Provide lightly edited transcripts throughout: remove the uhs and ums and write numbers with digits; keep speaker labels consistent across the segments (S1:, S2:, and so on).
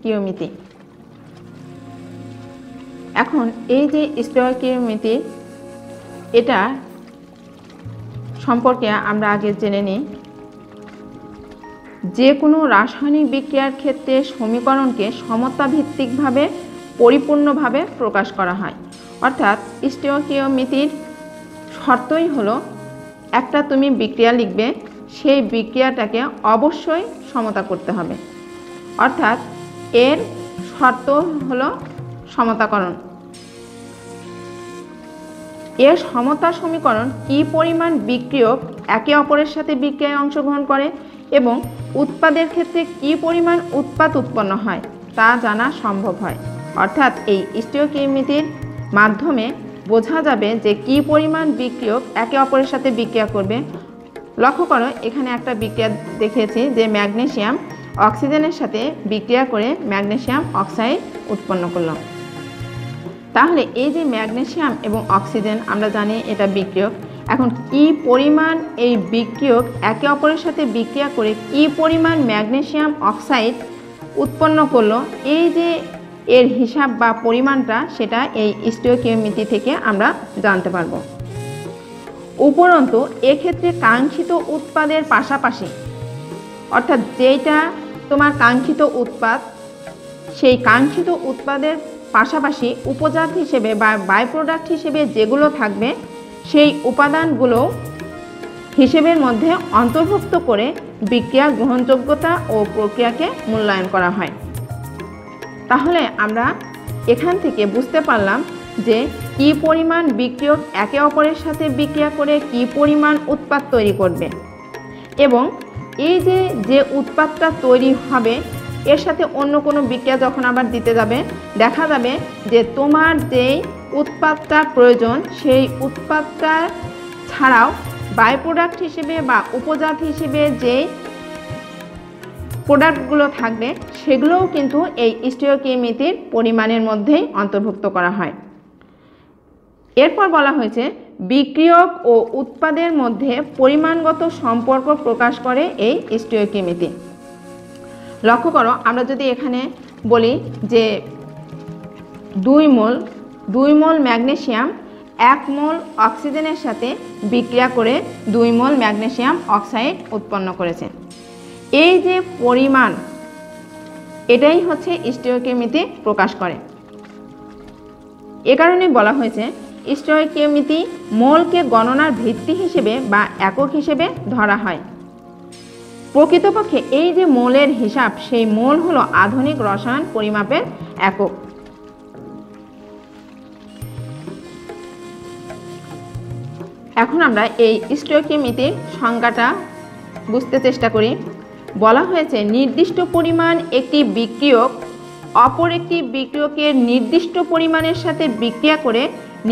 S1: স্টিয়কিওমিতি। এখন এই যে স্টিয়কিওমিতি, এটা সম্পর্কে আমরা আগে জেনে নিই। যে কোনো রাসায়নিক বিক্রিয়ার ক্ষেত্রে সমীকরণকে সমতা ভিত্তিকভাবে পরিপূর্ণভাবে প্রকাশ করা হয়। অর্থাৎ স্টিয়কিওমিতির শর্তই হলো একটা তুমি বিক্রিয়া লিখবে, সেই বিক্রিয়াটাকে অবশ্যই সমতা করতে হবে। অর্থাৎ এর শর্ত হলো সমতাকরণ। এর সমতা সমীকরণ কি পরিমাণ বিক্রিয়ক একে অপরের সাথে বিক্রিয়ায় অংশগ্রহণ করে এবং উৎপাদের ক্ষেত্রে কি পরিমাণ উৎপাদ উৎপন্ন হয় তা জানা সম্ভব হয়। অর্থাৎ এই স্টিয়কিওমিতির মাধ্যমে বোঝা যাবে যে কি পরিমাণ বিক্রিয়ক একে অপরের সাথে বিক্রিয়া করবে। লক্ষ্য করো, এখানে একটা বিক্রিয়া দেখিয়েছি যে ম্যাগনেসিয়াম অক্সিজেনের সাথে বিক্রিয়া করে ম্যাগনেসিয়াম অক্সাইড উৎপন্ন করলো। তাহলে এই যে ম্যাগনেসিয়াম এবং অক্সিজেন, আমরা জানি এটা বিক্রিয়ক। এখন কি পরিমাণ এই বিক্রিয়ক একে অপরের সাথে বিক্রিয়া করে কি পরিমাণ ম্যাগনেসিয়াম অক্সাইড উৎপন্ন করলো, এই যে এর হিসাব বা পরিমাণটা, সেটা এই স্টিয়কিওমিতি থেকে আমরা জানতে পারবো। উপরন্তু এক্ষেত্রে কাঙ্ক্ষিত উৎপাদের পাশাপাশি, অর্থাৎ যেটা তোমার কাঙ্ক্ষিত উৎপাদ, সেই কাঙ্ক্ষিত উৎপাদের পাশাপাশি উপজাত হিসেবে বা বাই প্রোডাক্ট হিসেবে যেগুলো থাকবে, সেই উপাদানগুলো হিসেবের মধ্যে অন্তর্ভুক্ত করে বিক্রিয়ার গ্রহণযোগ্যতা ও প্রক্রিয়াকে মূল্যায়ন করা হয়। তাহলে আমরা এখান থেকে বুঝতে পারলাম যে কি পরিমাণ বিক্রিয়ক একে অপরের সাথে বিক্রিয়া করে কি পরিমাণ উৎপাদ তৈরি করবে, এবং এই যে উৎপাদটা তৈরি হবে এর সাথে অন্য কোনো বিক্রিয়া যখন আবার দিতে যাবে, দেখা যাবে যে তোমার যেই উৎপাদটা প্রয়োজন সেই উৎপাদটা ছাড়াও বাই প্রোডাক্ট হিসেবে বা উপজাত হিসেবে যেই প্রোডাক্টগুলো থাকবে সেগুলোও কিন্তু এই স্টিয়কিওমিতির পরিমাণের মধ্যেই অন্তর্ভুক্ত করা হয়। এরপর বলা হয়েছে বিক্রিয়ক ও উৎপাদের মধ্যে পরিমাণগত সম্পর্ক প্রকাশ করে এই স্টিয়কিওমিতি। লক্ষ্য করো, আমরা যদি এখানে বলি যে 2 মোল ম্যাগনেসিয়াম 1 মোল অক্সিজেনের সাথে বিক্রিয়া করে 2 মোল ম্যাগনেসিয়াম অক্সাইড উৎপন্ন করেছে, এই যে পরিমাণ, এটাই হচ্ছে স্টিয়কিওমিতি প্রকাশ করে। এ কারণে বলা হয়েছে স্টিয়কিওমিতি মোলকে গণনার ভিত্তি হিসেবে বা একক হিসেবে ধরা হয়। প্রকৃতপক্ষে এই যে মোলের হিসাব, সেই মোল হলো আধুনিক রসায়ন পরিমাপের একক। এখন আমরা এই স্টিয়কিওমিতির সংজ্ঞাটা বুঝতে চেষ্টা করি। বলা হয়েছে নির্দিষ্ট পরিমাণ একটি বিক্রিয়ক অপর একটি বিক্রিয়কের নির্দিষ্ট পরিমাণের সাথে বিক্রিয়া করে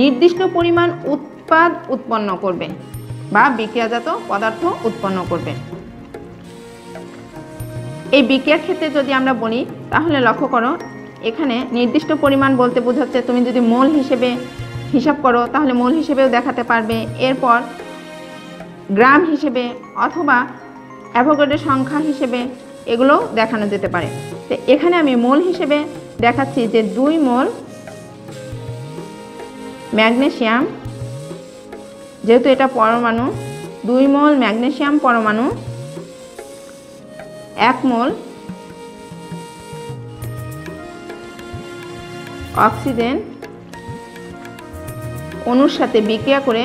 S1: নির্দিষ্ট পরিমাণ উৎপাদ উৎপন্ন করবে বা বিক্রিয়াজাত পদার্থ উৎপন্ন করবে। এই বিক্রিয়ার ক্ষেত্রে যদি আমরা বলি, তাহলে লক্ষ্য করো, এখানে নির্দিষ্ট পরিমাণ বলতে বোঝাচ্ছে তুমি যদি মোল হিসেবে হিসাব করো তাহলে মোল হিসেবেও দেখাতে পারবে, এরপর গ্রাম হিসেবে অথবা অ্যাভোগাড্রোর সংখ্যা হিসেবে এগুলো দেখানো যেতে পারে। তো এখানে আমি মোল হিসেবে দেখাচ্ছি যে 2 মোল ম্যাগনেসিয়াম, যেহেতু এটা পরমাণু, 2 মোল ম্যাগনেসিয়াম পরমাণু 1 মোল অক্সিজেন অণুর সাথে বিক্রিয়া করে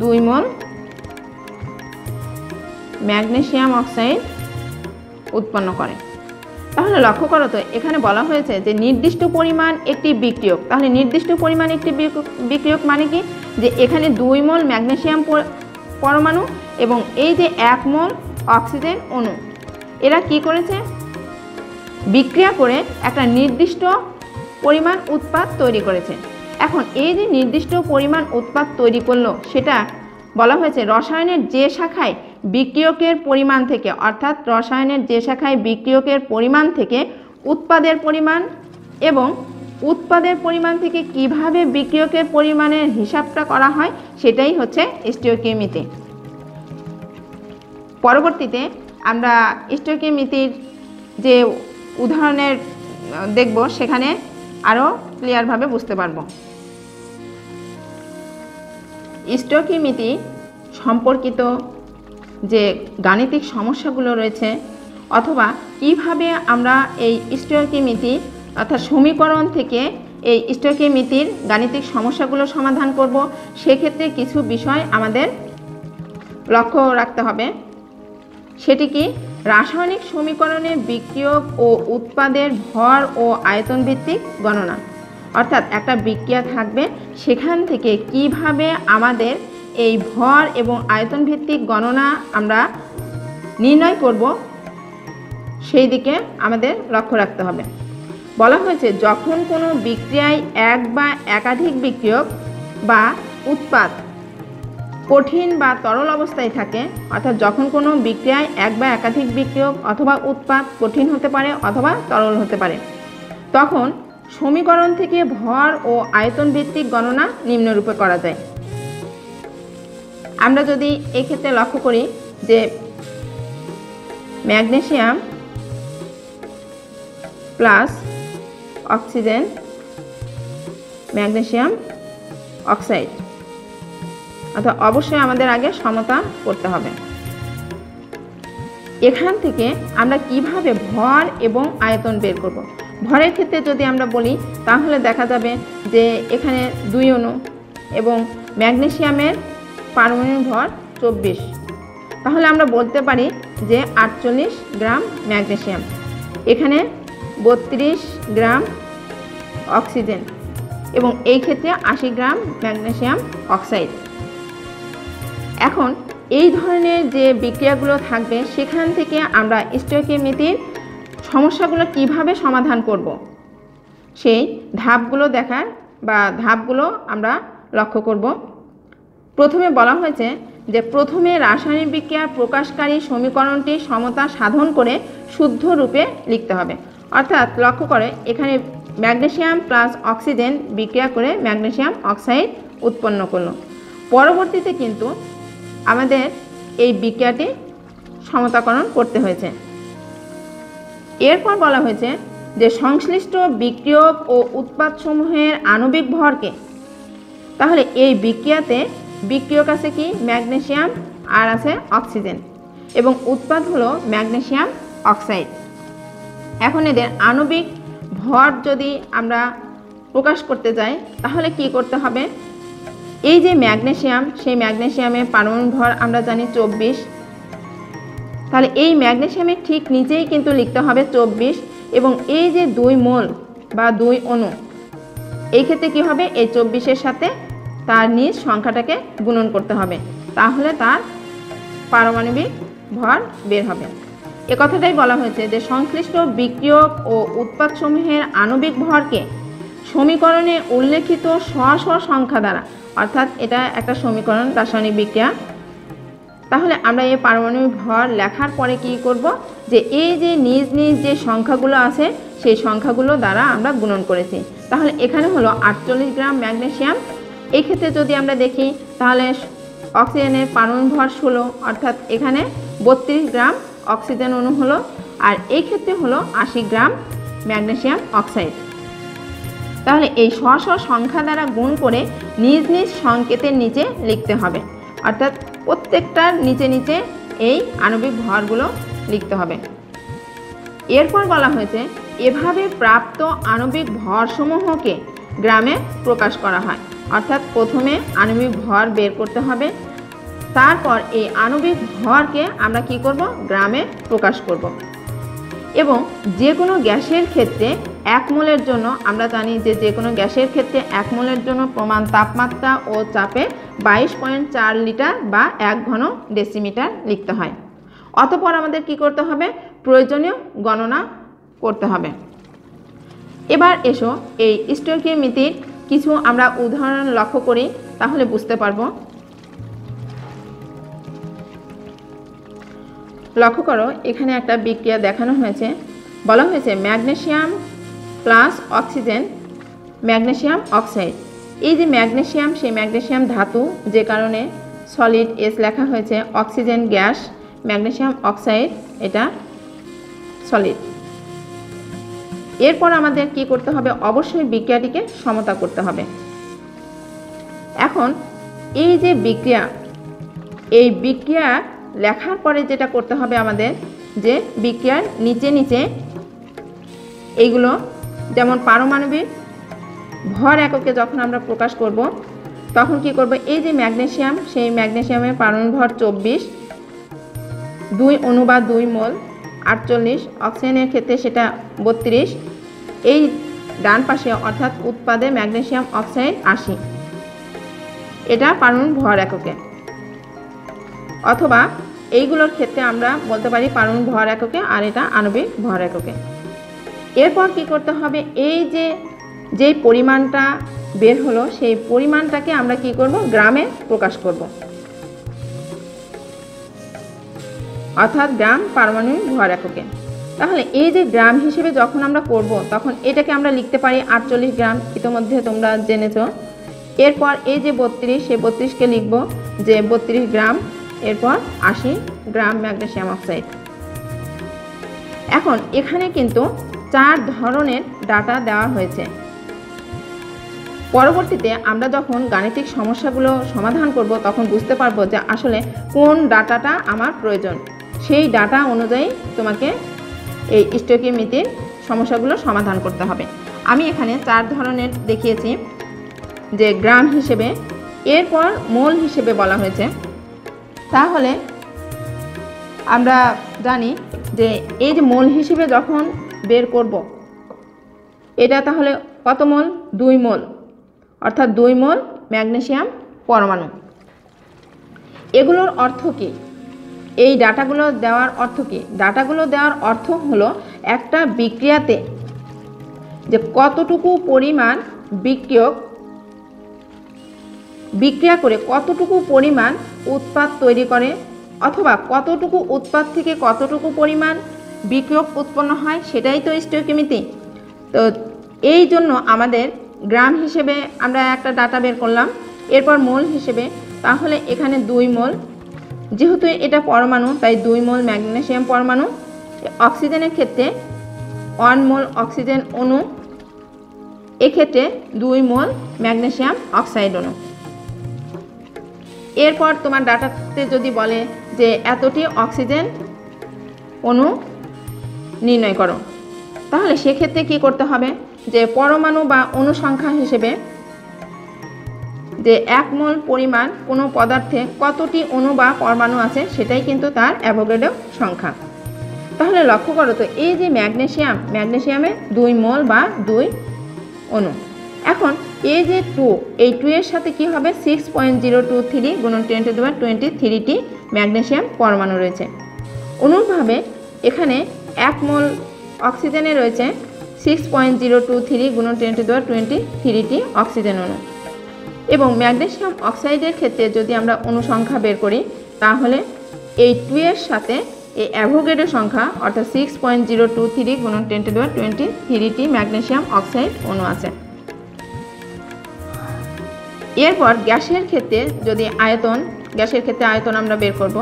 S1: 2 মোল ম্যাগনেসিয়াম অক্সাইড উৎপন্ন করে। তাহলে লক্ষ্য করো তো, এখানে বলা হয়েছে যে নির্দিষ্ট পরিমাণ একটি বিক্রিয়ক। তাহলে নির্দিষ্ট পরিমাণ একটি বিক্রিয়ক মানে কি, যে এখানে 2 মোল ম্যাগনেসিয়াম পরমাণু এবং এই যে 1 মোল অক্সিজেন অণু, এরা কি করেছে, বিক্রিয়া করে একটা নির্দিষ্ট পরিমাণ উৎপাদ তৈরি করেছে। এখন এই যে নির্দিষ্ট পরিমাণ উৎপাদ তৈরি করলো, সেটা বলা হয়েছে রসায়নের যে শাখায় বিক্রিয়কের পরিমাণ থেকে, অর্থাৎ রসায়নের যে শাখায় বিক্রিয়কের পরিমাণ থেকে উৎপাদের পরিমাণ এবং উৎপাদের পরিমাণ থেকে কিভাবে বিক্রিয়কের পরিমাণের হিসাবটা করা হয়, সেটাই হচ্ছে স্টিয়কিওমিতি। পরবর্তীতে আমরা স্টিয়কিওমিতির যে উদাহরণের দেখব সেখানে আরও ক্লিয়ারভাবে বুঝতে পারব। স্টকিওমেট্রি সম্পর্কিত যে গাণিতিক সমস্যাগুলো রয়েছে অথবা কিভাবে আমরা এই স্টকিওমেট্রি অর্থাৎ সমীকরণ থেকে এই স্টকিওমেট্রির গাণিতিক সমস্যাগুলো সমাধান করব, সেক্ষেত্রে কিছু বিষয় আমাদের লক্ষ্য রাখতে হবে। সেটি কি? রাসায়নিক সমীকরণে বিক্রিয়ক ও উৎপাদের ভর ও আয়তন ভিত্তিক গণনা। অর্থাৎ একটা বিক্রিয়া থাকবে, সেখান থেকে কিভাবে আমাদের এই ভর এবং আয়তন ভিত্তিক গণনা আমরা নির্ণয় করব, সেই দিকে আমাদের লক্ষ্য রাখতে হবে। বলা হয়েছে যখন কোনো বিক্রিয়ায় এক বা একাধিক বিক্রিয়ক বা উৎপাদ কঠিন বা তরল অবস্থায় থাকে, অর্থাৎ যখন কোনো বিক্রিয়ায় এক বা একাধিক বিক্রিয়ক অথবা উৎপাদ কঠিন হতে পারে অথবা তরল হতে পারে, তখন সমীকরণ থেকে ভর ও আয়তন ভিত্তিক গণনা নিম্নরূপে করা যায়। আমরা যদি এক্ষেত্রে লক্ষ্য করি যে magnesium plus oxygen, magnesium oxide, অর্থাৎ অবশ্যই আমাদের আগে সমতা করতে হবে। এখান থেকে আমরা কিভাবে ভর এবং আয়তন বের করব। ভরের ক্ষেত্রে যদি আমরা বলি তাহলে দেখা যাবে যে এখানে 2 অণু এবং ম্যাগনেসিয়ামের পারমাণবিক ভর 24, তাহলে আমরা বলতে পারি যে 48 গ্রাম ম্যাগনেসিয়াম, এখানে 32 গ্রাম অক্সিজেন এবং এই ক্ষেত্রে 80 গ্রাম ম্যাগনেসিয়াম অক্সাইড। এখন এই ধরনের যে বিক্রিয়াগুলো থাকবে সেখান থেকে আমরা স্টকিওমেট্রির সমস্যাগুলো কিভাবে সমাধান করব, সেই ধাপগুলো দেখার বা ধাপগুলো আমরা লক্ষ্য করব। প্রথমে বলা হয়েছে যে প্রথমে রাসায়নিক বিক্রিয়ার প্রকাশকারী সমীকরণটি সমতা সাধন করে শুদ্ধ রূপে লিখতে হবে। অর্থাৎ লক্ষ্য করে এখানে ম্যাগনেসিয়াম প্লাস অক্সিজেন বিক্রিয়া করে ম্যাগনেসিয়াম অক্সাইড উৎপন্ন করলো। পরবর্তীতে কিন্তু আমাদের এই বিক্রিয়াটি সমতাকরণ করতে হয়েছে। এরপর বলা হয়েছে যে সংশ্লিষ্ট বিক্রিয়ক ও উৎপাদসমূহের আণবিক ভরকে, তাহলে এই বিক্রিয়াতে বিক্রিয়ক আছে কি? ম্যাগনেসিয়াম আর আছে অক্সিজেন এবং উৎপাদ হলো ম্যাগনেসিয়াম অক্সাইড। এখন এদের আণবিক ভর যদি আমরা প্রকাশ করতে যাই তাহলে কি করতে হবে? এই যে ম্যাগনেসিয়াম, সেই ম্যাগনেসিয়ামের পারমাণবিক ভর আমরা জানি 24, তাহলে এই ম্যাগনেসিয়ামের ঠিক নিচেই কিন্তু লিখতে হবে 24 এবং এই যে 2 মোল বা 2 অণু, এই ক্ষেত্রে কি হবে? এই 24-এর সাথে তার নিজ সংখ্যাটাকে গুণন করতে হবে, তাহলে তার পারমাণবিক ভর বের হবে। এ কথাটাই বলা হয়েছে যে সংশ্লিষ্ট বিক্রিয়ক ও উৎপাদসমূহের আণবিক ভরকে সমীকরণে উল্লেখিত স্ব সংখ্যা দ্বারা, অর্থাৎ এটা একটা সমীকরণ রাসায়নিক বিক্রিয়া, তাহলে আমরা এই পারমাণবিক ভর লেখার পরে কি করব? যে এই যে নিজ নিজ যে সংখ্যাগুলো আছে সেই সংখ্যাগুলো দ্বারা আমরা গুণন করেছি। তাহলে এখানে হলো 48 গ্রাম ম্যাগনেসিয়াম, এই ক্ষেত্রে যদি আমরা দেখি তাহলে অক্সিজেনের পারমাণবিক ভর 16, অর্থাৎ এখানে 32 গ্রাম অক্সিজেন অণু হলো, আর এই ক্ষেত্রে হলো 80 গ্রাম ম্যাগনেসিয়াম অক্সাইড। তাহলে এই স্ব সংখ্যা দ্বারা গুণ করে নিজ নিজ সংকেতের নিচে লিখতে হবে, অর্থাৎ প্রত্যেকটার নিচে নিচে এই আণবিক ভরগুলো লিখতে হবে। এরপর বলা হয়েছে এভাবে প্রাপ্ত আণবিক ভরসমূহকে গ্রামে প্রকাশ করা হয়, অর্থাৎ প্রথমে আণবিক ভর বের করতে হবে, তারপর এই আণবিক ভরকে আমরা কি করব? গ্রামে প্রকাশ করব। এবং যে কোনো গ্যাসের ক্ষেত্রে 1 মোলের জন্য আমরা জানি যে কোনো গ্যাসের ক্ষেত্রে 1 মোলের জন্য প্রমাণ তাপমাত্রা ও চাপে 22.4 লিটার বা 1 ঘন ডেসিমিটার লিখতে হয়। অতঃপর আমাদের কি করতে হবে? প্রয়োজনীয় গণনা করতে হবে। এবার এসো এই স্টকিওমেট্রির কিছু আমরা উদাহরণ লক্ষ্য করি, তাহলে বুঝতে পারবো। লক্ষ্য করো এখানে একটা বিক্রিয়া দেখানো হয়েছে, বলা হয়েছে magnesium plus oxygen magnesium oxide. এই যে ম্যাগনেসিয়াম, সেই ম্যাগনেসিয়াম ধাতু, যে কারণে সলিড এস লেখা হয়েছে, অক্সিজেন গ্যাস, ম্যাগনেসিয়াম অক্সাইড এটা সলিড। এরপর আমাদের কি করতে হবে, অবশ্যই বিক্রিয়াটিকে সমতা করতে হবে। এখন এই যে বিক্রিয়া, এই বিক্রিয়া লেখার পরে যেটা করতে হবে আমাদের, যে বিক্রিয়ার নিচে নিচে এইগুলো, যেমন পারমাণবিক ভর এককে যখন আমরা প্রকাশ করব তখন কি করব, এই যে ম্যাগনেসিয়াম, সেই ম্যাগনেসিয়ামের পারমাণবিক ভর 24, 2 অণু বা 2 মোল 48, অক্সিজেনের ক্ষেত্রে সেটা 32, এই ডান পাশে অর্থাৎ উৎপাদে ম্যাগনেসিয়াম অক্সাইড 80, এটা পারমাণবিক ভর এককে। অথবা এইগুলোর ক্ষেত্রে আমরা বলতে পারি পারমাণবিক ভর এককে, আর এটা আণবিক ভর এককে। এরপর কি করতে হবে, এই যেই পরিমাণটা বের হলো সেই পরিমাণটাকে আমরা কি করব, গ্রামে প্রকাশ করব, অর্থাৎ গ্রাম পারমাণবিক ভর এককে। তাহলে এই যে গ্রাম হিসেবে যখন আমরা করব তখন এটাকে আমরা লিখতে পারি 48 গ্রাম, ইতিমধ্যে তোমরা জেনেছ। এরপর এই যে 32, সেই 32কে লিখব যে 32 গ্রাম, এরপর 80 গ্রাম ম্যাগনেসিয়াম অক্সাইড। এখন এখানে কিন্তু 4 ধরনের ডাটা দেওয়া হয়েছে। পরবর্তীতে আমরা যখন গাণিতিক সমস্যাগুলো সমাধান করব তখন বুঝতে পারবো যে আসলে কোন ডাটাটা আমার প্রয়োজন, সেই ডাটা অনুযায়ী তোমাকে এই স্টয়কিওমেট্রির সমস্যাগুলো সমাধান করতে হবে। আমি এখানে 4 ধরনের দেখিয়েছি, যে গ্রাম হিসেবে, এরপর মোল হিসেবে বলা হয়েছে। তাহলে আমরা জানি যে এই যে মোল হিসেবে যখন বের করব, এটা তাহলে কত মোল, 2 মোল, অর্থাৎ 2 মোল ম্যাগনেসিয়াম পরমাণু। এগুলোর অর্থ কি, এই ডাটাগুলো দেওয়ার অর্থ কি? ডাটাগুলো দেওয়ার অর্থ হলো একটা বিক্রিয়াতে যে কতটুকু পরিমাণ বিক্রিয়ক বিক্রিয়া করে কতটুকু পরিমাণ উৎপাদ তৈরি করে, অথবা কতটুকু উৎপাদ থেকে কতটুকু পরিমাণ বিক্রিয়ক উৎপন্ন হয়, সেটাই তো স্টয়কিওমেট্রি। তো এই জন্য আমাদের গ্রাম হিসেবে আমরা একটা ডাটা বের করলাম। এরপর মোল হিসেবে, তাহলে এখানে 2 মোল, যেহেতু এটা পরমাণু তাই 2 মোল ম্যাগনেসিয়াম পরমাণু। অক্সিজেনের ক্ষেত্রে 1 মোল অক্সিজেন অণু, এক্ষেত্রে 2 মোল ম্যাগনেসিয়াম অক্সাইড অণু। এরপর তোমার ডাটাতে যদি বলে যে এতটি অক্সিজেন অণু নির্ণয় করো, তাহলে সেক্ষেত্রে কি করতে হবে, যে পরমাণু বা অণু সংখ্যা হিসেবে যে 1 মোল পরিমাণ কোনো পদার্থে কতটি অণু বা পরমাণু আছে সেটাই কিন্তু তার অ্যাভোগাড্রো সংখ্যা। তাহলে লক্ষ্য করো তো, এই যে ম্যাগনেসিয়ামে 2 মোল বা 2 অণু। এখন এই যে 2, এই 2 এর সাথে কি হবে, 6.023 গুণন 10⁻23টি ম্যাগনেসিয়াম পরমাণু রয়েছে। অনুরূপভাবে এখানে 1 মোল অক্সিজেনে রয়েছে 6.023 গুণন 10⁻23টি অক্সিজেন অণু। এবং ম্যাগনেসিয়াম অক্সাইডের ক্ষেত্রে যদি আমরা অণু সংখ্যা বের করি, তাহলে এই 2 এর সাথে এই অ্যাভোগাড্রো সংখ্যা অর্থাৎ 6.023 গুণন 10⁻23টি ম্যাগনেসিয়াম অক্সাইড অণু আছে। এরপর গ্যাসের ক্ষেত্রে যদি গ্যাসের ক্ষেত্রে আয়তন আমরা বের করব,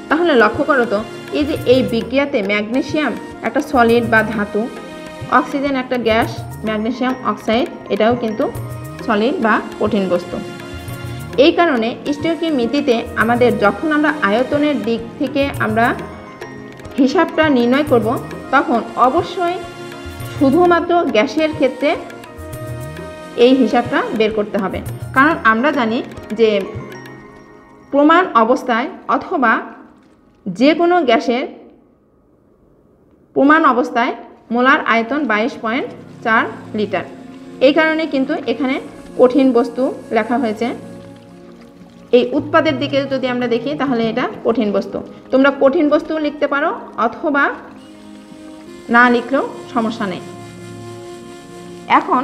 S1: তাহলে লক্ষ্য করো তো, এই যে এই বিক্রিয়াতে ম্যাগনেসিয়াম একটা সলিড বা ধাতু, অক্সিজেন একটা গ্যাস, ম্যাগনেসিয়াম অক্সাইড এটাও কিন্তু সলিড বা কঠিন বস্তু। এই কারণে স্টয়কিওমেট্রিতে আমাদের যখন আমরা আয়তনের দিক থেকে আমরা হিসাবটা নির্ণয় করব, তখন অবশ্যই শুধুমাত্র গ্যাসের ক্ষেত্রে এই হিসাবটা বের করতে হবে। কারণ আমরা জানি যে প্রমাণ অবস্থায় অথবা যে কোনো গ্যাসের প্রমাণ অবস্থায় মোলার আয়তন 22.4 লিটার। এই কারণে কিন্তু এখানে কঠিন বস্তু লেখা হয়েছে। এই উৎপাদের দিকে যদি আমরা দেখি তাহলে এটা কঠিন বস্তু। তোমরা কঠিন বস্তু লিখতে পারো অথবা না লিখলেও সমস্যা নেই। এখন